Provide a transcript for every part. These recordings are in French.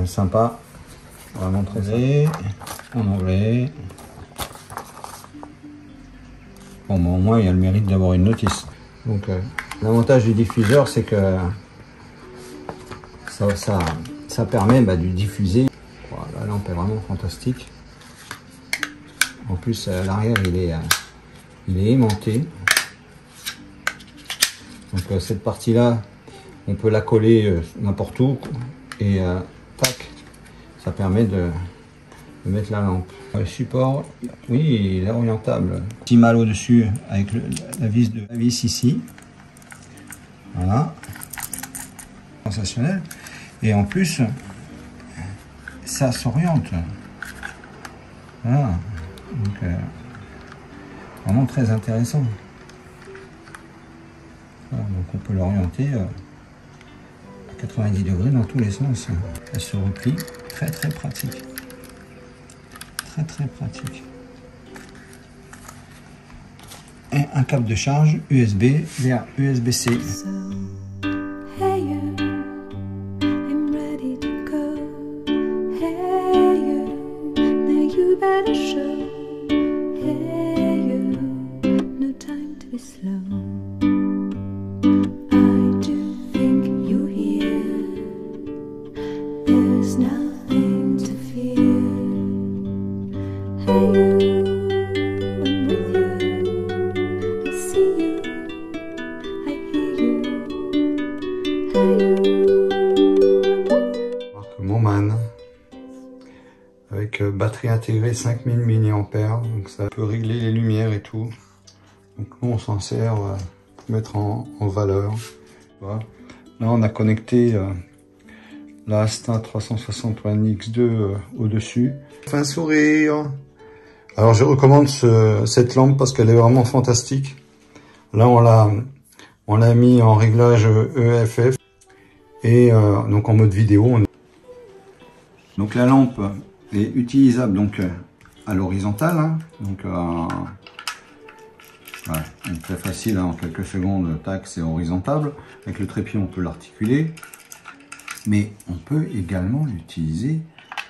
Sympa, vraiment très en anglais. Bon, au moins il y a le mérite d'avoir une notice. Donc l'avantage du diffuseur, c'est que ça permet de diffuser. Voilà, la lampe est vraiment fantastique. En plus à l'arrière il est aimanté. Donc cette partie là, on peut la coller n'importe où et tac, ça permet de mettre la lampe. Le support, oui, il est orientable. Petit mal au-dessus avec la vis ici. Voilà. Sensationnel. Et en plus, ça s'oriente. Voilà. Donc, vraiment très intéressant. Voilà, donc on peut l'orienter à 90 degrés dans tous les sens. Elle se replie. Très très pratique. Très pratique. Et un câble de charge USB vers USB-C. Moman avec batterie intégrée 5000 mAh, donc ça peut régler les lumières et tout. Donc nous on s'en sert pour mettre en valeur. Voilà. Là on a connecté la Asta 360 One X2 au-dessus. Enfin sourire. Alors je recommande cette lampe parce qu'elle est vraiment fantastique. Là on l'a mis en réglage EFF et donc en mode vidéo. Donc la lampe est utilisable donc à l'horizontale, hein. Donc ouais, donc très facile, hein, en quelques secondes, tac, c'est horizontable. Avec le trépied on peut l'articuler, mais on peut également l'utiliser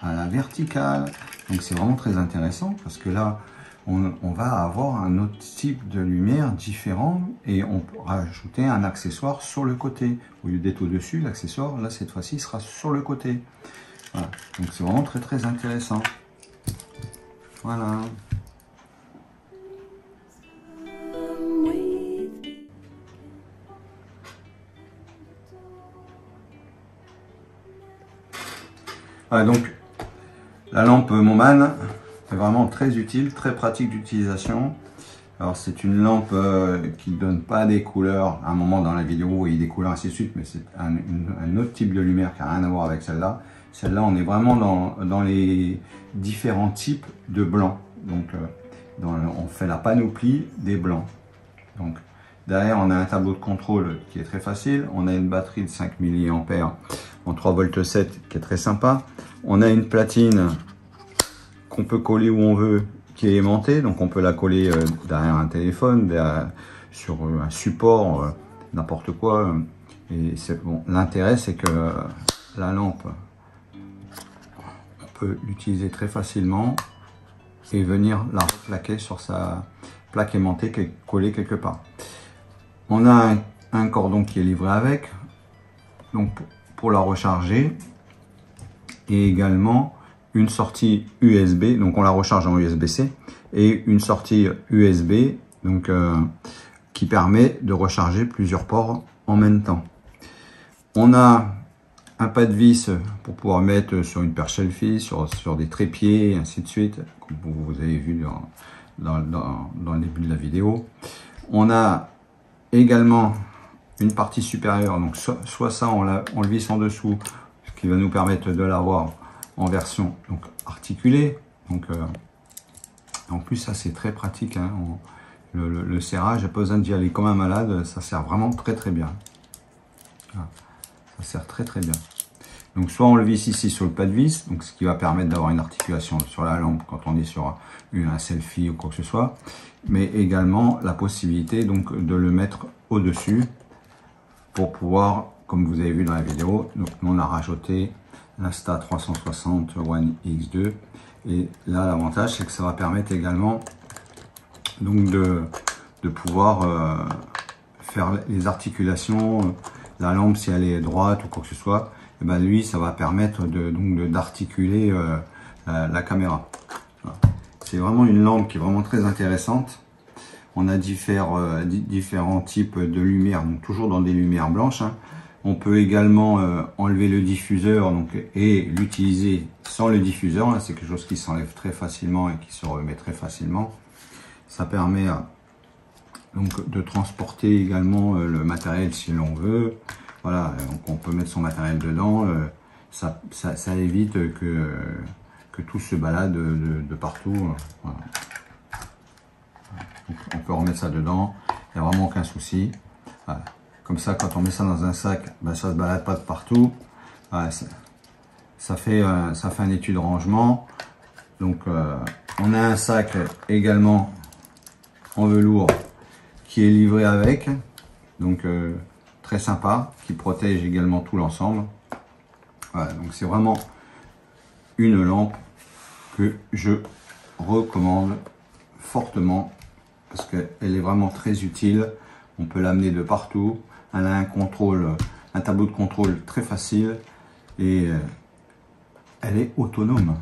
à la verticale. Donc c'est vraiment très intéressant parce que là on va avoir un autre type de lumière différent et on peut rajouter un accessoire sur le côté. Au lieu d'être au-dessus, l'accessoire là cette fois-ci sera sur le côté. Voilà. Donc c'est vraiment très intéressant. Voilà. Voilà, donc la lampe Moman est vraiment très utile, très pratique d'utilisation. Alors c'est une lampe qui ne donne pas des couleurs. À un moment dans la vidéo, vous voyez des couleurs ainsi de suite, mais c'est un autre type de lumière qui n'a rien à voir avec celle-là. Celle-là, on est vraiment dans les différents types de blancs. Donc, on fait la panoplie des blancs. Donc, derrière, on a un tableau de contrôle qui est très facile. On a une batterie de 5 mAh en 3,7 V qui est très sympa. On a une platine qu'on peut coller où on veut, qui est aimantée. Donc, on peut la coller derrière un téléphone, sur un support, n'importe quoi. Et bon, l'intérêt, c'est que la lampe, peut l'utiliser très facilement et venir la replaquer sur sa plaque aimantée qui est collée quelque part. On a un cordon qui est livré avec, donc pour la recharger, et également une sortie USB, donc on la recharge en USB-C, et une sortie USB donc qui permet de recharger plusieurs ports en même temps. On a un pas de vis pour pouvoir mettre sur une perche selfie, sur des trépieds, et ainsi de suite, comme vous avez vu dans le début de la vidéo. On a également une partie supérieure, donc soit ça, on le visse en dessous, ce qui va nous permettre de l'avoir en version donc articulée. Donc, en plus, ça c'est très pratique, hein. Le serrage, j'ai pas besoin d'y aller comme un malade, ça sert vraiment très bien. Voilà. Ça sert très bien. Donc soit on le visse ici sur le pas de vis, donc ce qui va permettre d'avoir une articulation sur la lampe quand on est sur un selfie ou quoi que ce soit, mais également la possibilité donc de le mettre au-dessus pour pouvoir, comme vous avez vu dans la vidéo, donc on a rajouté l'Insta360 One X2. Et là, l'avantage, c'est que ça va permettre également donc de pouvoir faire les articulations. La lampe, si elle est droite ou quoi que ce soit, et ben lui, ça va permettre d'articuler la caméra. Voilà. C'est vraiment une lampe qui est vraiment très intéressante. On a différents types de lumière, donc toujours dans des lumières blanches, hein. On peut également enlever le diffuseur et l'utiliser sans le diffuseur. Là, c'est quelque chose qui s'enlève très facilement et qui se remet très facilement. Ça permet donc de transporter également le matériel si l'on veut. Voilà, donc on peut mettre son matériel dedans. Ça évite que tout se balade de partout. Voilà. Donc, on peut remettre ça dedans, il n'y a vraiment aucun souci. Voilà. Comme ça, quand on met ça dans un sac, ben, ça ne se balade pas de partout. Voilà, ça fait un étui de rangement. Donc on a un sac également en velours qui est livré avec. Donc très sympa, qui protège également tout l'ensemble. Voilà, donc c'est vraiment une lampe que je recommande fortement parce qu'elle est vraiment très utile. On peut l'amener de partout. Elle a un tableau de contrôle très facile et elle est autonome.